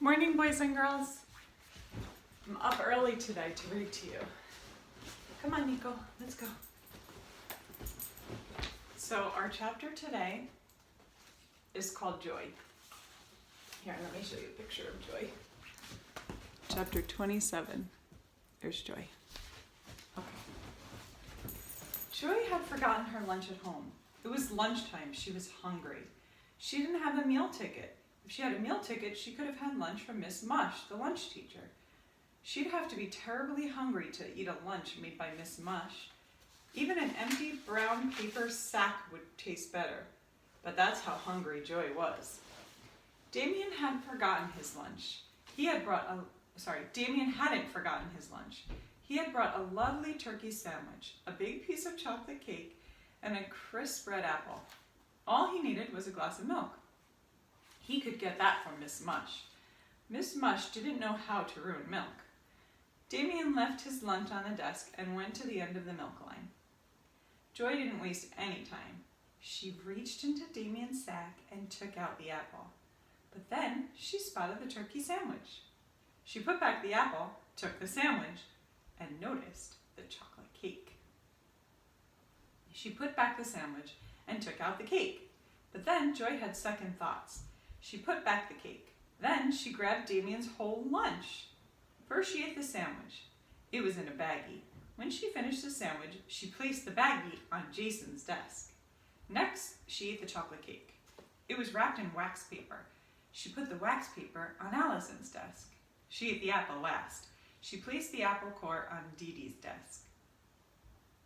Morning, boys and girls. I'm up early today to read to you. Come on, Nico, let's go. So our chapter today is called Joy. Here, let me show you a picture of Joy. Chapter 27. There's Joy. Okay. Joy had forgotten her lunch at home. It was lunchtime. She was hungry. She didn't have a meal ticket. If she had a meal ticket, she could have had lunch from Miss Mush, the lunch teacher. She'd have to be terribly hungry to eat a lunch made by Miss Mush. Even an empty brown paper sack would taste better. But that's how hungry Joy was. Damien hadn't forgotten his lunch. Damien hadn't forgotten his lunch. He had brought a lovely turkey sandwich, a big piece of chocolate cake, and a crisp red apple. All he needed was a glass of milk. He could get that from Miss Mush. Miss Mush didn't know how to ruin milk. Damien left his lunch on the desk and went to the end of the milk line. Joy didn't waste any time. She reached into Damien's sack and took out the apple. But then she spotted the turkey sandwich. She put back the apple, took the sandwich, and noticed the chocolate cake. She put back the sandwich and took out the cake. But then Joy had second thoughts. She put back the cake. Then she grabbed Damien's whole lunch. First she ate the sandwich. It was in a baggie. When she finished the sandwich, she placed the baggie on Jason's desk. Next, she ate the chocolate cake. It was wrapped in wax paper. She put the wax paper on Allison's desk. She ate the apple last. She placed the apple core on Dee Dee's desk.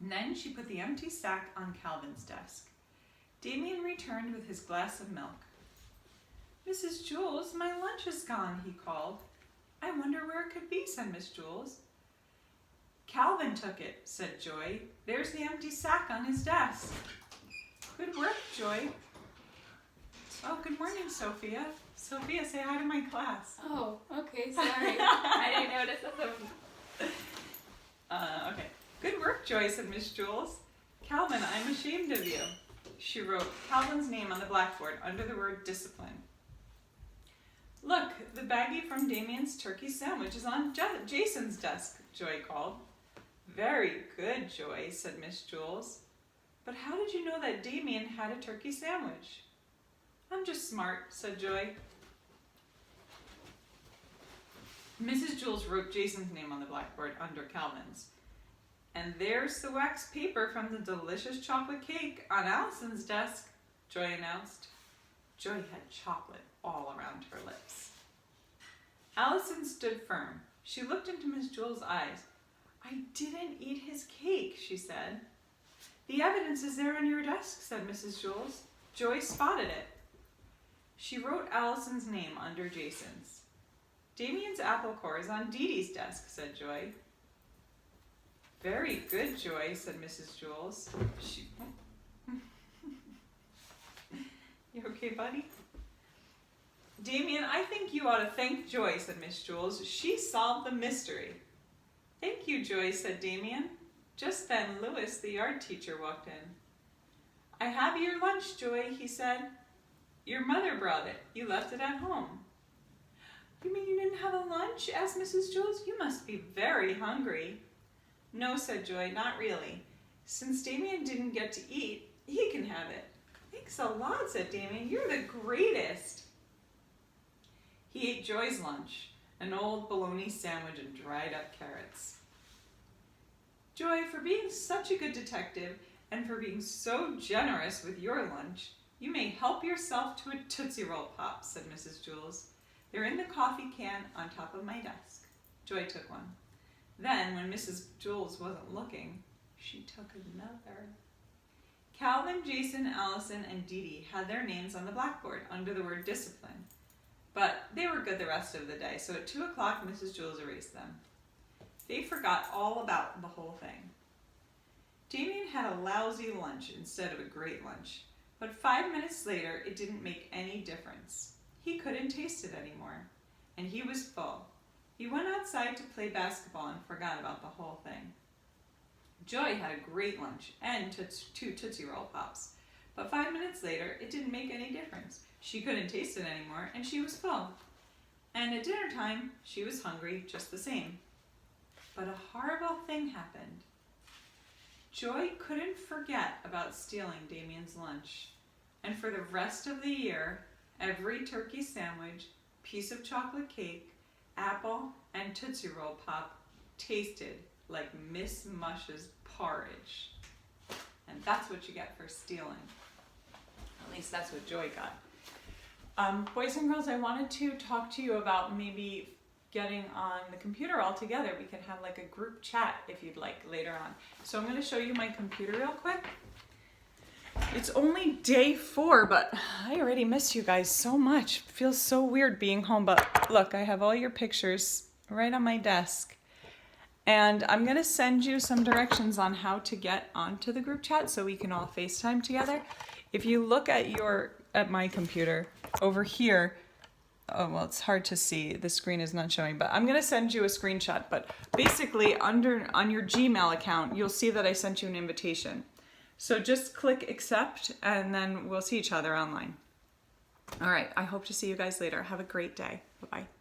And then she put the empty sack on Calvin's desk. Damien returned with his glass of milk. "Mrs. Jules, my lunch is gone," he called. "I wonder where it could be," said Miss Jules. "Calvin took it," said Joy. "There's the empty sack on his desk." "Good work, Joy." "Oh, good morning, Sophia. Sophia, say hi to my class." Oh, okay, sorry. I didn't notice that. Okay. "Good work, Joy," said Miss Jules. "Calvin, I'm ashamed of you." She wrote Calvin's name on the blackboard under the word discipline. "Look, the baggie from Damien's turkey sandwich is on Jason's desk," Joy called. "Very good, Joy," said Miss Jules. "But how did you know that Damien had a turkey sandwich?" "I'm just smart," said Joy. Mrs. Jules wrote Jason's name on the blackboard under Calvin's. "And there's the wax paper from the delicious chocolate cake on Allison's desk," Joy announced. Joy had chocolate all around her lips. Allison stood firm. She looked into Miss Jules' eyes. "I didn't eat his cake," she said. "The evidence is there on your desk," said Mrs. Jules. Joy spotted it. She wrote Allison's name under Jason's. "Damien's apple core is on Dee Dee's desk," said Joy. "Very good, Joy," said Mrs. Jules. You okay, buddy? "Damien, I think you ought to thank Joy," said Miss Jules. "She solved the mystery." "Thank you, Joy," said Damien. Just then Louis, the art teacher, walked in. "I have your lunch, Joy," he said. "Your mother brought it. You left it at home." "You mean you didn't have a lunch?" asked Mrs. Jules. "You must be very hungry." "No," said Joy, "not really. Since Damien didn't get to eat, he can have it." "Thanks a lot," said Damien. "You're the greatest." He ate Joy's lunch, an old bologna sandwich and dried up carrots. "Joy, for being such a good detective and for being so generous with your lunch, you may help yourself to a Tootsie Roll Pop," said Mrs. Jules. "They're in the coffee can on top of my desk." Joy took one. Then, when Mrs. Jules wasn't looking, she took another. Calvin, Jason, Allison, and Dee Dee had their names on the blackboard under the word discipline. But they were good the rest of the day, so at 2 o'clock, Mrs. Jules erased them. They forgot all about the whole thing. Damien had a lousy lunch instead of a great lunch, but 5 minutes later, it didn't make any difference. He couldn't taste it anymore, and he was full. He went outside to play basketball and forgot about the whole thing. Joy had a great lunch and 2 Tootsie Roll Pops, but 5 minutes later, it didn't make any difference. She couldn't taste it anymore, and she was full. And at dinner time, she was hungry just the same. But a horrible thing happened. Joy couldn't forget about stealing Damien's lunch. And for the rest of the year, every turkey sandwich, piece of chocolate cake, apple, and Tootsie Roll Pop tasted like Miss Mush's porridge. And that's what you get for stealing. At least that's what Joy got. Boys and girls, I wanted to talk to you about maybe getting on the computer all together. We can have like a group chat if you'd like later on. So I'm going to show you my computer real quick. It's only day 4, but I already miss you guys so much. It feels so weird being home, but look, I have all your pictures right on my desk. And I'm going to send you some directions on how to get onto the group chat so we can all FaceTime together. If you look at my computer over here, oh, well, it's hard to see. The screen is not showing, but I'm going to send you a screenshot. But basically, on your Gmail account, you'll see that I sent you an invitation. So just click accept, and then we'll see each other online. All right, I hope to see you guys later. Have a great day. Bye-bye.